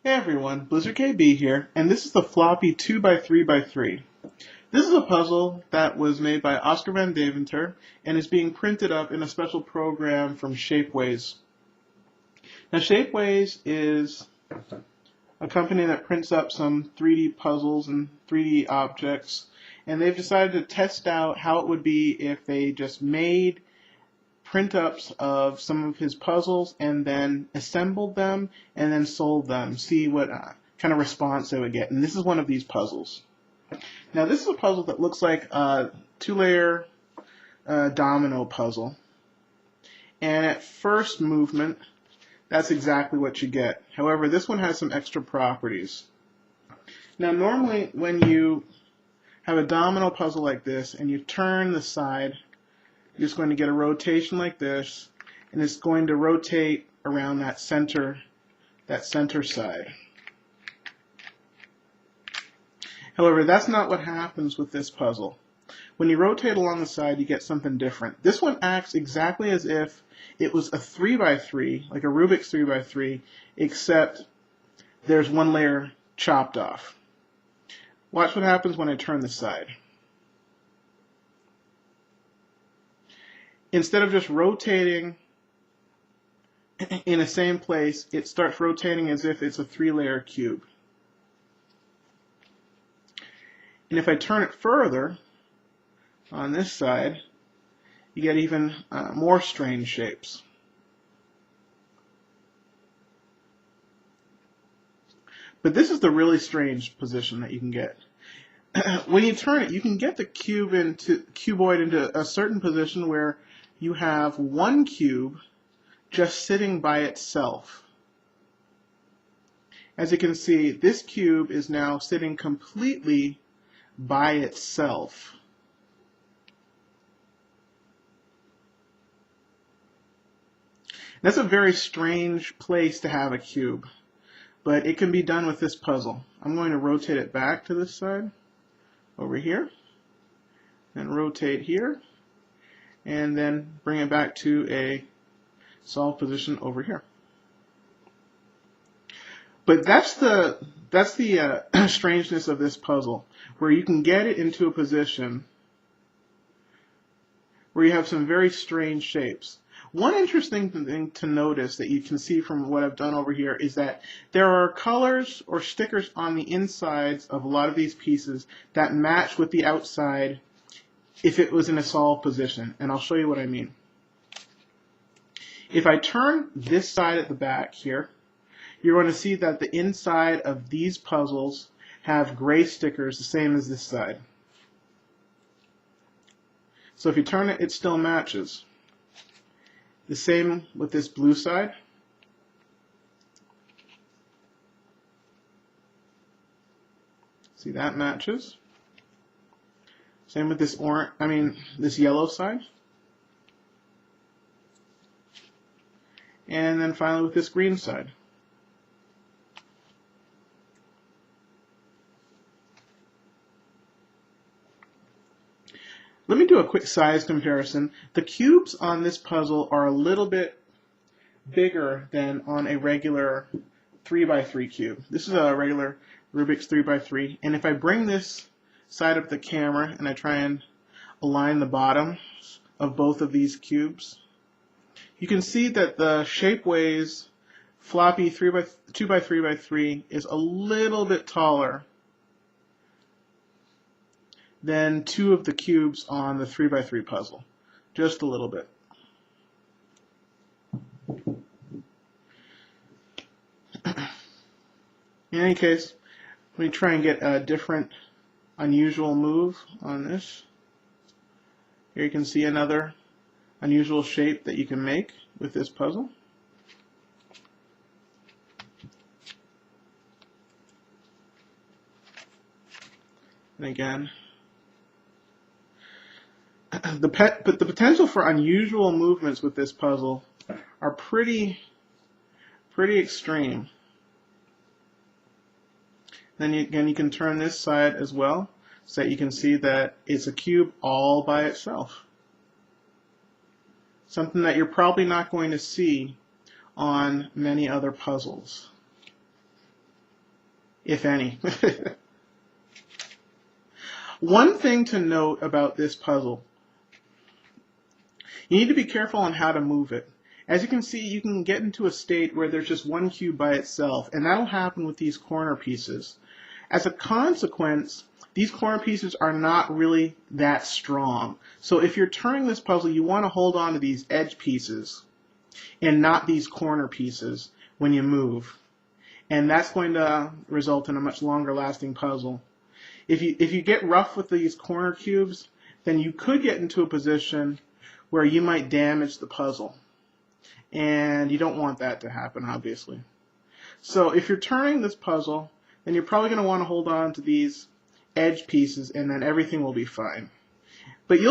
Hey everyone, Blizzard KB here, and this is the Floppy 2x3x3. This is a puzzle that was made by Oskar van Deventer and is being printed up in a special program from Shapeways. Now Shapeways is a company that prints up some 3D puzzles and 3D objects, and they've decided to test out how it would be if they just made print-ups of some of his puzzles and then assembled them and then sold them, see what kind of response they would get. And this is one of these puzzles. Now this is a puzzle that looks like a two-layer domino puzzle, and at first movement that's exactly what you get. However, this one has some extra properties. Now normally when you have a domino puzzle like this and you turn the side, you're just going to get a rotation like this, and it's going to rotate around that center side. However, that's not what happens with this puzzle. When you rotate along the side, you get something different. This one acts exactly as if it was a 3x3, like a Rubik's 3x3, except there's one layer chopped off. Watch what happens when I turn the side. Instead of just rotating in the same place, it starts rotating as if it's a 3-layer cube. And if I turn it further on this side, you get even more strange shapes. But this is the really strange position that you can get. When you turn it, you can get the cuboid into a certain position where you have one cube just sitting by itself. As you can see, this cube is now sitting completely by itself. That's a very strange place to have a cube, but it can be done with this puzzle. I'm going to rotate it back to this side, over here, and rotate here, and then bring it back to a solved position over here. But that's the strangeness of this puzzle, where you can get it into a position where you have some very strange shapes. One interesting thing to notice that you can see from what I've done over here is that there are colors or stickers on the insides of a lot of these pieces that match with the outside if it was in a solved position, and I'll show you what I mean. If I turn this side at the back here, you're going to see that the inside of these puzzles have gray stickers the same as this side. So if you turn it, it still matches. The same with this blue side. See, that matches. Same with this this yellow side. And then finally with this green side. Let me do a quick size comparison. The cubes on this puzzle are a little bit bigger than on a regular 3x3 cube. This is a regular Rubik's 3x3, and if I bring this side up the camera and I try and align the bottoms of both of these cubes, you can see that the Shapeways Floppy 2x3x3 is a little bit taller than two of the cubes on the 3x3 puzzle. Just a little bit. In any case, let me try and get a different unusual move on this. Here you can see another unusual shape that you can make with this puzzle. And again, but the potential for unusual movements with this puzzle are pretty extreme. Then again, you can turn this side as well, so that you can see that it's a cube all by itself. Something that you're probably not going to see on many other puzzles. if any. One thing to note about this puzzle, you need to be careful on how to move it. As you can see, you can get into a state where there's just one cube by itself, and that'll happen with these corner pieces. As a consequence, these corner pieces are not really that strong. So if you're turning this puzzle, you want to hold on to these edge pieces and not these corner pieces when you move. And that's going to result in a much longer lasting puzzle. If you get rough with these corner cubes, then you could get into a position where you might damage the puzzle. And you don't want that to happen, obviously. So if you're turning this puzzle, then you're probably going to want to hold on to these edge pieces, and then everything will be fine. But you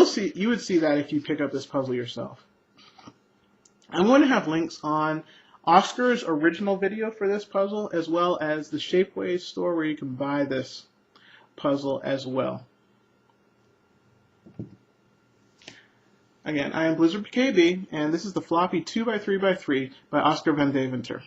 would see that if you pick up this puzzle yourself. I'm going to have links on Oskar's original video for this puzzle, as well as the Shapeways store where you can buy this puzzle as well. Again, I am Blizzard KB, and this is the Floppy 2x3x3 by Oskar van Deventer.